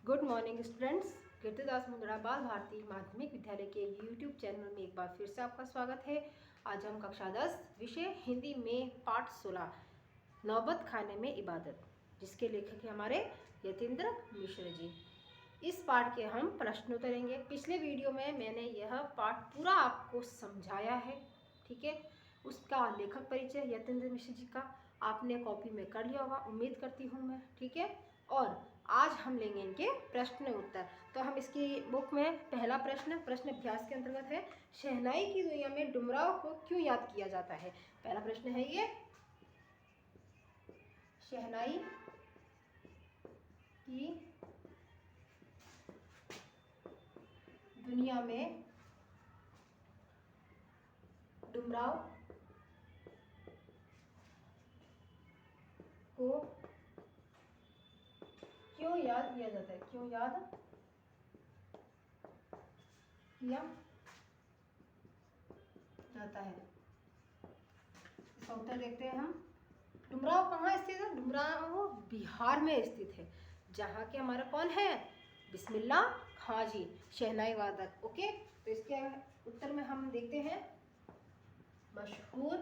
Good morning students. Kirtidas Mundada Bal Bharati माध्यमिक विद्यालय के यूट्यूब चैनल में एक बार फिर से आपका स्वागत है। आज हम कक्षा 10 विषय हिंदी में पाठ 16 नौबत खाने में इबादत, जिसके लेखक हैं हमारे यतीन्द्र मिश्र जी। इस पाठ के हम प्रश्न उतरेंगे। पिछले वीडियो में मैंने यह पाठ पूरा आपको समझाया है, ठीक है। उसका लेखक परिचय यतीन्द्र मिश्र जी का आपने कॉपी में कर लिया होगा, उम्मीद करती हूँ मैं, ठीक है। और आज हम लेंगे इनके प्रश्न उत्तर। तो हम इसकी बुक में पहला प्रश्न अभ्यास के अंतर्गत है, शहनाई की दुनिया में डुमराव को क्यों याद किया जाता है। पहला प्रश्न है ये, शहनाई की दुनिया में डुमराव को क्यों याद किया जाता है, क्यों याद किया जाता है। इसका उत्तर देखते हैं हम। डुमराव कहाँ स्थित है? डुमराव बिहार में स्थित है, जहाँ के हमारा कौन है, बिस्मिल्लाह खां जी, शहनाई वादक। ओके, तो इसके उत्तर में हम देखते हैं, मशहूर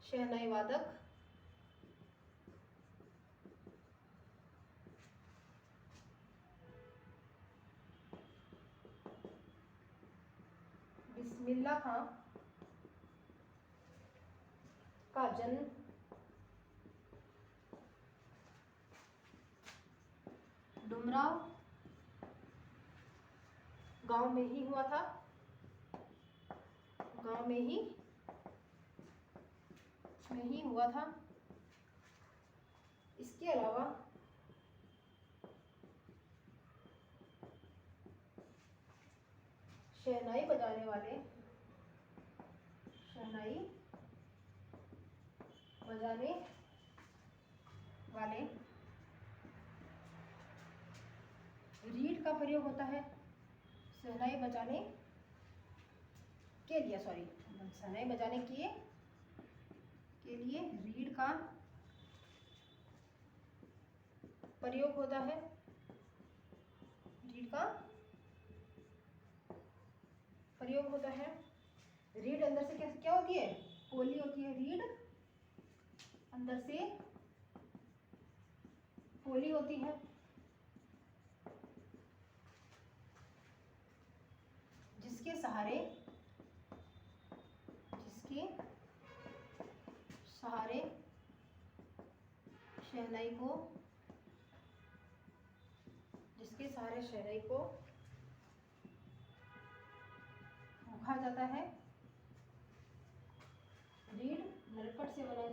शहनाई वादक बिस्मिल्लाह खां का जन्म डुमराव गांव में ही हुआ था, गांव में ही हुआ था। इसके अलावा शहनाई बजाने वाले रीड का प्रयोग होता है शहनाई बजाने के लिए, शहनाई बजाने के लिए रीड का प्रयोग होता है। रीड का प्रयोग होता है। रीड अंदर से क्या होती है, पोली होती है। रीड अंदर से पोली होती है, जिसके सहारे शहनाई को फूंका जाता है। रीड नरकट से बनाई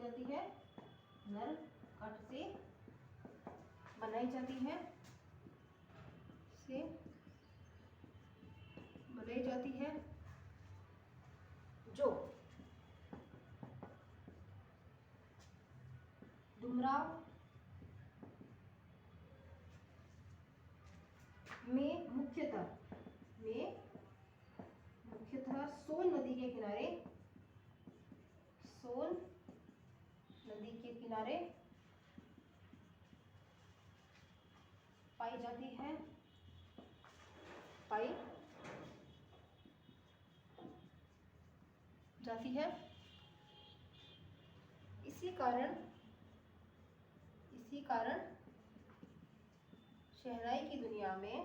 जाती है, जो डुमराव में मुख्यतः सोन नदी के किनारे पाई जाती है। इसी कारण शहनाई की दुनिया में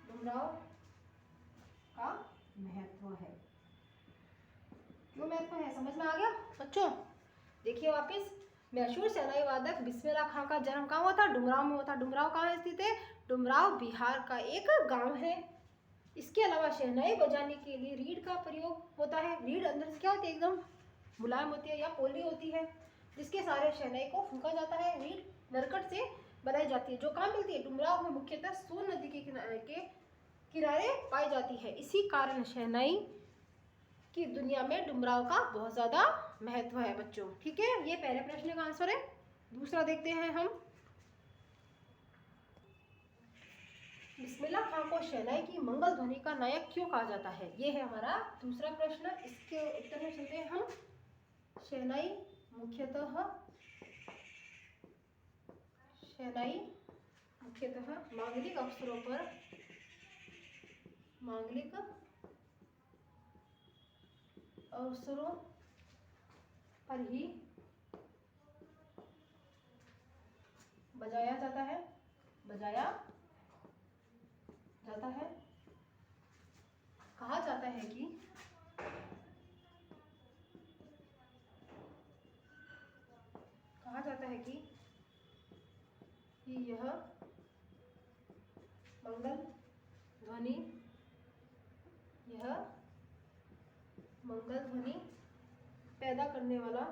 डुमराव का महत्व है। क्यों महत्व है, समझ में आ गया बच्चों। देखिए वापिस, मशहूर शहनाई वादक बिस्मिल्लाह खां का जन्म कहाँ हुआ था, डुमराव में हुआ था। डुमराव कहाँ स्थित है, डुमराव बिहार का एक गांव है। इसके अलावा शहनाई बजाने के लिए रीड का प्रयोग होता है। रीड अंदर से क्या होती है, एकदम मुलायम होती है या पोली होती है, जिसके सहारे शहनाई को फूंका जाता है। रीड नरकट से बनाई जाती है, जो कहाँ मिलती है, डुमराव में मुख्यतः सोन नदी के किनारे पाई जाती है। इसी कारण शहनाई की दुनिया में डुमराव का बहुत ज्यादा महत्व है बच्चों, ठीक है। ये पहले प्रश्न का आंसर है। दूसरा देखते हैं हम। बिस्मिल्लाह खां को शहनाई की मंगल ध्वनि का नायक क्यों कहा जाता है? ये है हमारा दूसरा प्रश्न। इसके उत्तर में चलते हैं हम। शहनाई मुख्यतः मांगलिक अवसरों पर ही बजाया जाता है। कहा जाता है कि यह मंगल ध्वनि पैदा करने वाला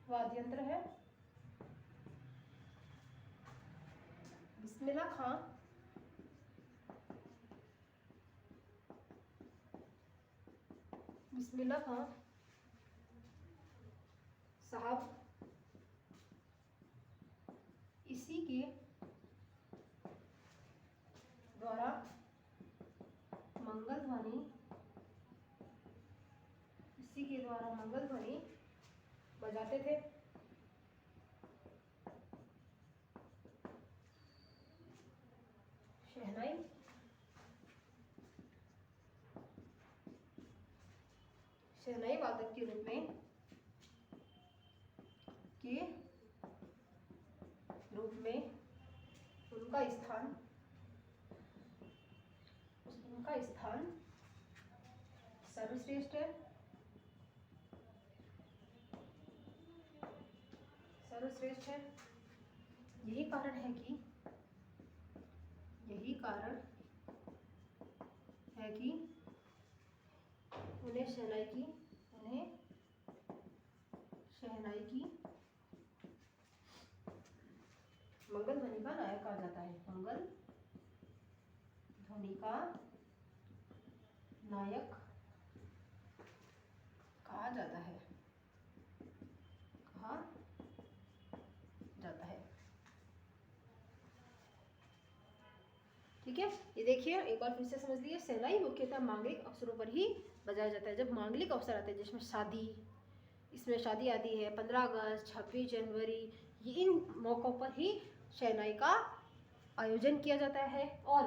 वाद्य यंत्र है। बिस्मिल्लाह खां साहब इसी के द्वारा मंगल ध्वनि बजाते थे। शहनाई वादक के रूप में उनका स्थान सर्वश्रेष्ठ है। यही कारण है कि उन्हें शहनाई की मंगल ध्वनि का नायक कहा जाता है। मंगल ध्वनि का नायक कहा जाता है। ठीक है, ये देखिए एक बार फिर से समझ लीजिए। शहनाई मुख्यतः मांगलिक अवसरों पर ही बजाया जाता है। जब मांगलिक अवसर आते हैं जिसमें इसमें शादी आती है, 15 अगस्त, 26 जनवरी, ये इन मौक़ों पर ही शहनाई का आयोजन किया जाता है। और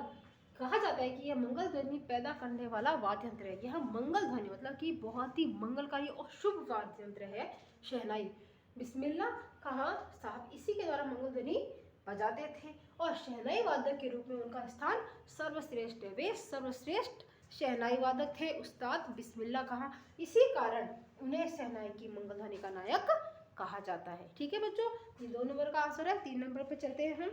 कहा जाता है कि यह मंगल ध्वनि पैदा करने वाला वाद्य यंत्र है। यह मंगल ध्वनि मतलब कि बहुत ही मंगलकारी और शुभ वाद्य यंत्र है शहनाई। बिस्मिल्लाह खां साहब इसी के द्वारा मंगल ध्वनि बजाते थे और शहनाई वादक के रूप में उनका स्थान सर्वश्रेष्ठ है। वे सर्वश्रेष्ठ शहनाई वादक थे उस्ताद बिस्मिल्लाह खां। इसी कारण उन्हें शहनाई की मंगल ध्वनि का नायक कहा जाता है। ठीक है बच्चों, ये 2 नंबर का आंसर है। 3 नंबर पे चलते हैं हम।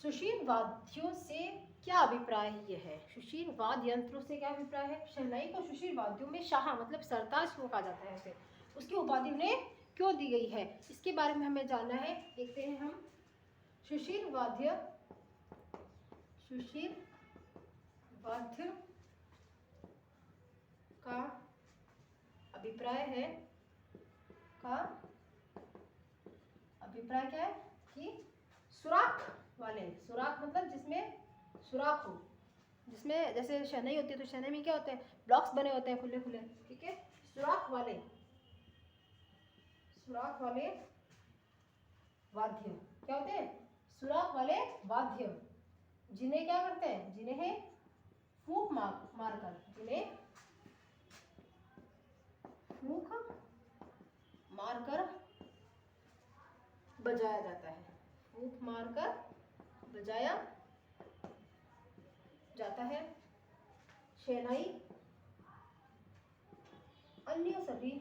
सुशील वाद्यों से क्या अभिप्राय ये है? सुशील वाद्य यंत्रों से क्या अभिप्राय है? शहनाई को सुशील वाद्यों में शाह मतलब सरताज क्यों कहा जाता है? ऐसे उसकी उपाधि उन्हें क्यों दी गई है, इसके बारे में हमें जानना है। देखते हैं हम। सुशील वाद्य का अभिप्राय क्या है कि सुराख मतलब जिसमें सुराख हो, जिसमें जैसे शहनाई होती है तो शहनाई में क्या होते हैं, ब्लॉक्स बने होते हैं खुले खुले। ठीक है, सुराख वाले वाद्य क्या होते हैं? सुराख वाले वाद्य, जिन्हें क्या करते हैं? जिन्हें फूंक मारकर बजाया जाता है। फूंक मारकर बजाया जाता है। शहनाई अन्य सभी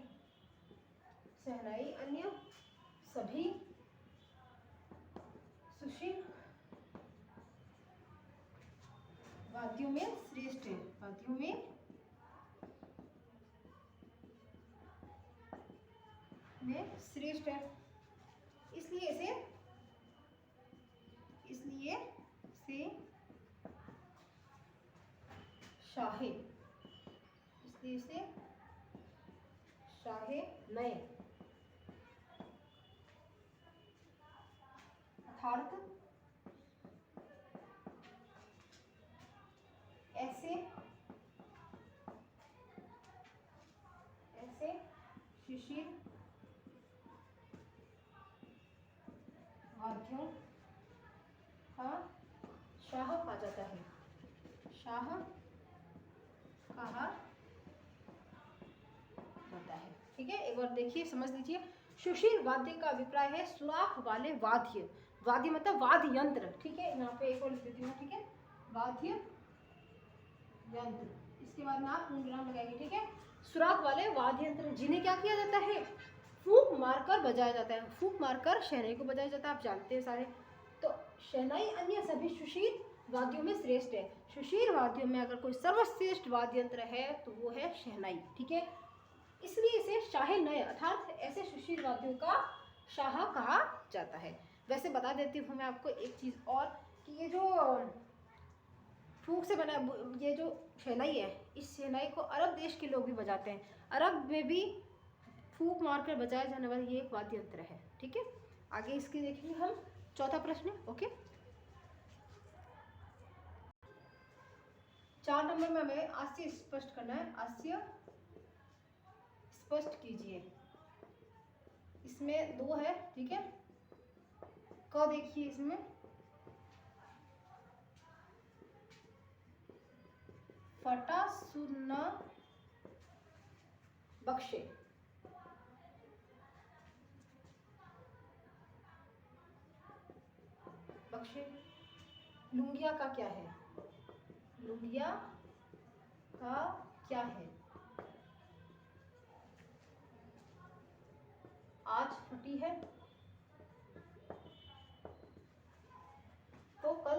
सुशील वाद्यों में श्रेष्ठ है। श्रेष्ठ है। इसलिए से शाहे, इसलिए इसे शाहे नए, अर्थात ऐसे शिशिर वाद्यों का शाह कहा जाता है, शाह कहा जाता है। ठीक है, एक बार देखिए, समझ लीजिए। सुशील वाद्य का अभिप्राय है सुराख वाले वाद्य, वाद्य मतलब वाद्य यंत्र। ठीक है, यहाँ पे एक और लिख देती हूँ। ठीक है, वाद्य यंत्र, इसके बाद में आप पूर्णविराम लगाएंगे। ठीक है, सुराख वाले वाद्य यंत्र जिन्हें क्या किया जाता है, फूंक मारकर बजाया जाता है। फूंक मारकर शहनाई को बजाया जाता है, आप जानते हैं सारे। तो शहनाई अन्य सभी सुशील वाद्यों में श्रेष्ठ है। सुशील वाद्यों में अगर कोई सर्वश्रेष्ठ वाद्य यंत्र है तो वो है शहनाई। ठीक है, इसलिए इसे शाहे नए अर्थात ऐसे सुशील वाद्यों का शाह कहा जाता है। वैसे बता देती हूँ मैं आपको एक चीज़ और, कि ये जो फूंक से बना ये जो शहनाई है, इस शहनाई को अरब देश के लोग भी बजाते हैं। अरब में भी फूंक मारकर बजाया जाने वाला ये एक वाद्य यंत्र है। ठीक है, आगे इसकी देखेंगे हम। चौथा प्रश्न। ओके, 4 नंबर में हमें आस्य स्पष्ट करना है। आस्य स्पष्ट कीजिए। इसमें 2 है। ठीक है, क देखिए, इसमें फटा सुन बख्शे, बख्शे लुंगिया का क्या है, लुंगिया का क्या है, आज फटी है तो कल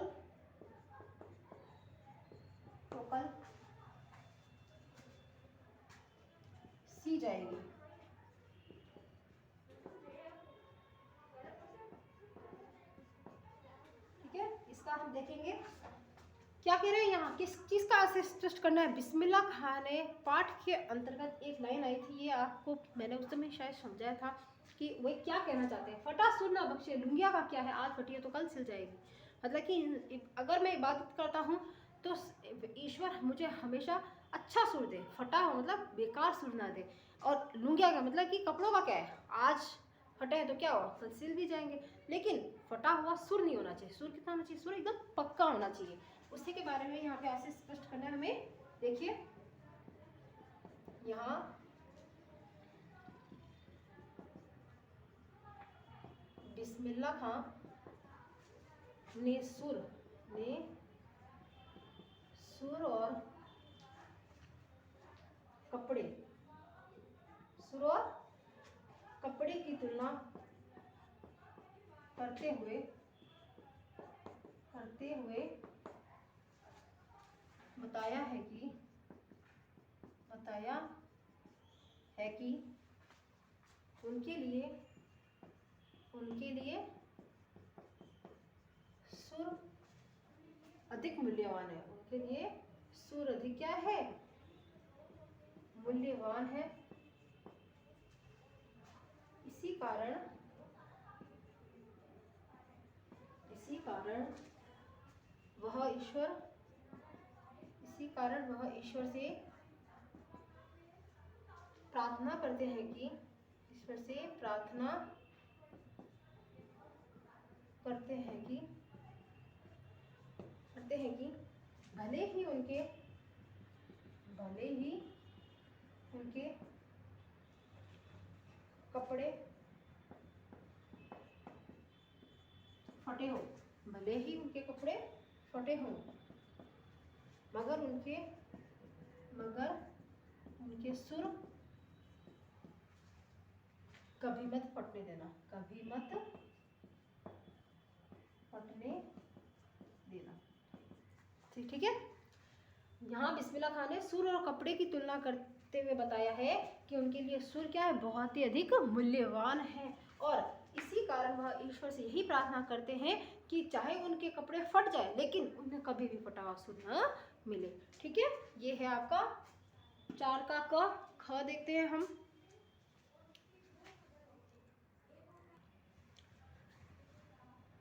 सी जाएगी। ठीक है, इसका हम देखेंगे क्या कह रहे हैं यहाँ, किस चीज का स्पष्ट करना है। बिस्मिल्लाह खां ने पाठ के अंतर्गत एक लाइन आई थी, ये आपको मैंने उस समय शायद समझाया था कि वे क्या कहना चाहते हैं। फटा सुन न बख्शे, लुंगिया का क्या है, आज फटी है तो कल सिल जाएगी। मतलब कि अगर मैं इबादत करता हूँ तो ईश्वर मुझे हमेशा अच्छा सुर दे, फटा हो मतलब बेकार सुर ना दे। और लुंगिया का मतलब कि कपड़ों का क्या है, आज फटे हैं तो क्या हो, कल सिल भी जाएंगे। लेकिन फटा हुआ सुर नहीं होना चाहिए। सुर कितना होना चाहिए, सुर एकदम पक्का होना चाहिए। उसी के बारे में यहाँ पे ऐसे स्पष्ट करना है हमें। देखिए यहाँ बिस्मिल्लाह खां ने सुर और कपड़े, सुर और कपड़े की तुलना करते हुए बताया है कि उनके लिए सुर अधिक मूल्यवान है। उनके लिए सुर अधिक क्या है, मूल्यवान है। इसी कारण वह ईश्वर से प्रार्थना करते हैं कि भले ही उनके कपड़े फटे हों, भले ही उनके कपड़े फटे हों, मगर उनके सुर कभी मत फटने देना, ठीक है। यहाँ बिस्मिल्लाह खां ने सुर और कपड़े की तुलना करते हुए बताया है कि उनके लिए सुर क्या है, बहुत ही अधिक मूल्यवान है। और इसी कारण वह ईश्वर से यही प्रार्थना करते हैं कि चाहे उनके कपड़े फट जाए लेकिन उन्हें कभी भी फटा हुआ सुर न मिले। ठीक है, ये है आपका 4 का क। ख देखते हैं हम।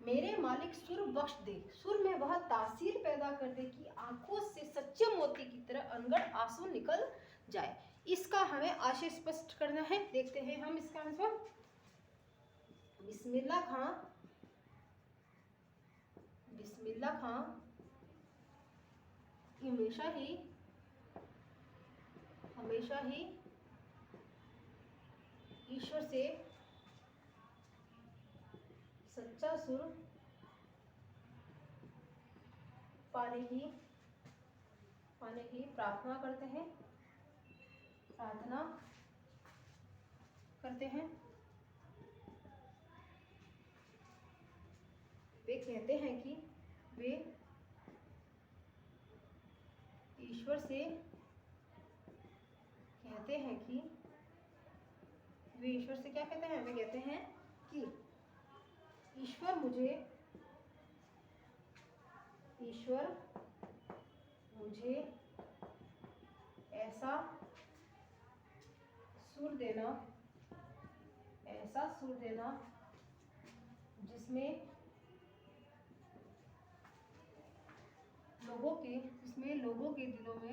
मेरे मालिक सुर बख्श दे, सुर में वह तासीर पैदा कर दे कि आंखों से सच्चे मोती की तरह अनगढ़ आंसू निकल जाए। इसका हमें आशय स्पष्ट करना है। देखते हैं हम इसका आंसर। बिस्मिल्लाह खां, बिस्मिल्लाह खां हमेशा ही ईश्वर से सच्चा सुर पाने की प्रार्थना करते हैं। वे कहते हैं कि वे ईश्वर से क्या कहते हैं? वे कहते हैं कि ईश्वर मुझे ऐसा सुर देना जिसमें लोगों के दिलों को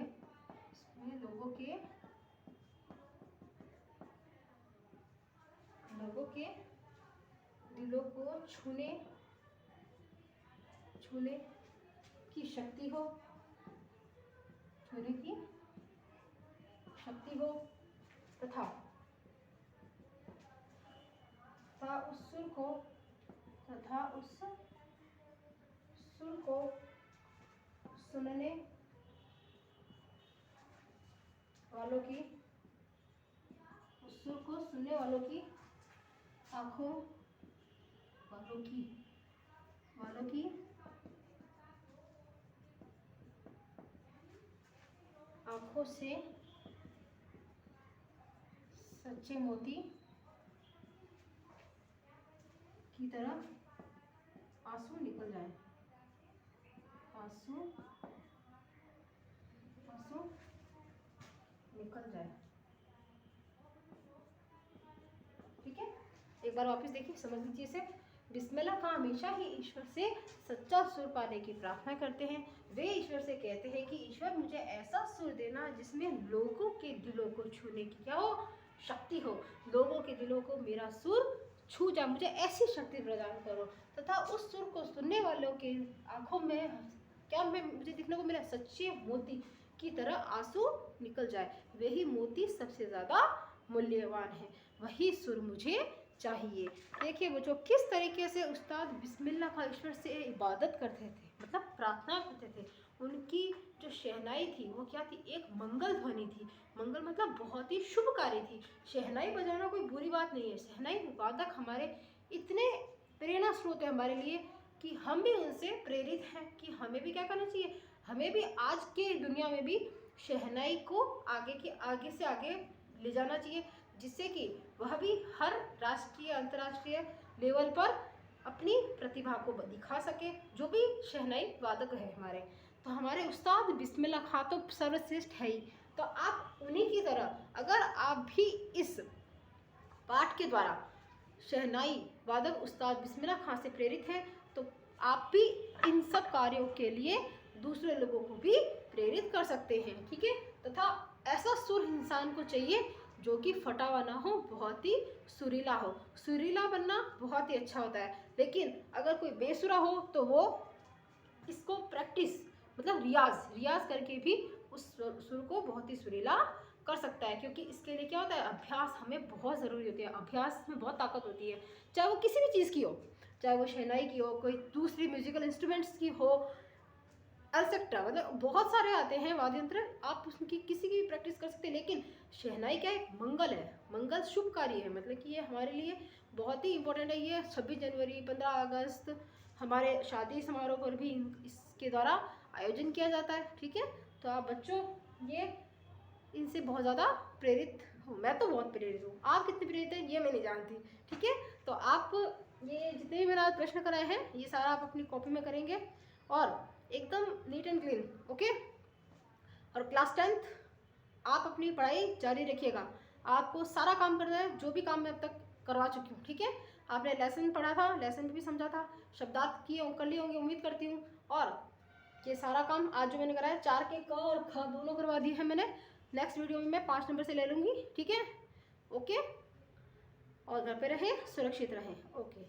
छूने की शक्ति हो, तथा उस सुर को सुनने वालों की आंखों से सच्चे मोती की तरह आंसू निकल जाए। ठीक है, एक बार वापस देखिए, समझ लीजिए इसे। बिस्मिल्लाह खां हमेशा ही ईश्वर से सच्चा सुर पाने की प्रार्थना करते हैं। वे ईश्वर से कहते हैं कि ईश्वर मुझे ऐसा सुर देना जिसमें लोगों के दिलों को छूने की क्या हो, शक्ति हो। लोगों के दिलों को मेरा सुर छू जाए, मुझे ऐसी शक्ति प्रदान करो, तथा उस सुर को सुनने वालों के आंखों में मुझे दिखने को मिला सच्चे मोती की तरह आंसू निकल जाए। वही मोती सबसे ज़्यादा मूल्यवान है, वही सुर मुझे चाहिए। देखिए बच्चों, किस तरीके से उस्ताद बिस्मिल्लाह खां ईश्वर से इबादत करते थे, मतलब प्रार्थना करते थे। उनकी जो शहनाई थी वो क्या थी? एक मंगल ध्वनि थी। मंगल मतलब बहुत ही शुभ कार्य थी। शहनाई बजाना कोई बुरी बात नहीं है। शहनाई वादक हमारे इतने प्रेरणा स्रोत है हमारे लिए कि हम भी उनसे प्रेरित हैं कि हमें भी क्या करना चाहिए, हमें भी आज के दुनिया में भी शहनाई को आगे से आगे ले जाना चाहिए, जिससे कि वह भी हर राष्ट्रीय अंतर्राष्ट्रीय लेवल पर अपनी प्रतिभा को दिखा सके, जो भी शहनाई वादक है हमारे। तो हमारे उस्ताद बिस्मिल्लाह खां तो सर्वश्रेष्ठ है ही। तो आप उन्हीं की तरह अगर आप भी इस पाठ के द्वारा शहनाई वादक उस्ताद बिस्मिल्लाह खां से प्रेरित हैं, तो आप भी इन सब कार्यों के लिए दूसरे लोगों को भी प्रेरित कर सकते हैं। ठीक है, तथा ऐसा सुर इंसान को चाहिए जो कि फटा हुआ ना हो, बहुत ही सुरीला हो। सुरीला बनना बहुत ही अच्छा होता है, लेकिन अगर कोई बेसुरा हो तो वो इसको प्रैक्टिस मतलब रियाज करके भी उस सुर को बहुत ही सुरीला कर सकता है। क्योंकि इसके लिए क्या होता है, अभ्यास हमें बहुत ज़रूरी होती है। अभ्यास में बहुत ताकत होती है, चाहे वो किसी भी चीज़ की हो, चाहे वो शहनाई की हो, कोई दूसरी म्यूजिकल इंस्ट्रूमेंट्स की हो, एटसेट्रा, मतलब बहुत सारे आते हैं वाद्य यंत्र, आप उसकी किसी की भी प्रैक्टिस कर सकते हैं। लेकिन शहनाई क्या है, मंगल है, मंगल शुभ कार्य है, मतलब कि ये हमारे लिए बहुत ही इंपॉर्टेंट है। ये 26 जनवरी 15 अगस्त हमारे शादी समारोह पर भी इसके द्वारा आयोजन किया जाता है। ठीक है, तो आप बच्चों ये इनसे बहुत ज़्यादा प्रेरित हूँ, मैं तो बहुत प्रेरित हूँ। आप कितने प्रेरित हैं ये मैं नहीं जानती। ठीक है, तो आप ये जितने भी मैंने प्रश्न कराए हैं ये सारा आप अपनी कॉपी में करेंगे और एकदम नीट एंड क्लीन। ओके। और क्लास 10th आप अपनी पढ़ाई जारी रखिएगा। आपको सारा काम करना है जो भी काम मैं अब तक करवा चुकी हूँ, ठीक है। आपने लेसन पढ़ा था, लेसन भी समझा था, शब्दार्थ किए कर लिए होंगे उम्मीद करती हूँ। और ये सारा काम आज जो मैंने कराया 4 के क और ख दोनों करवा दिए हैं मैंने। नेक्स्ट वीडियो में मैं 5 नंबर से ले लूँगी, ठीक है। ओके, और घर पे रहें, सुरक्षित रहें। ओके।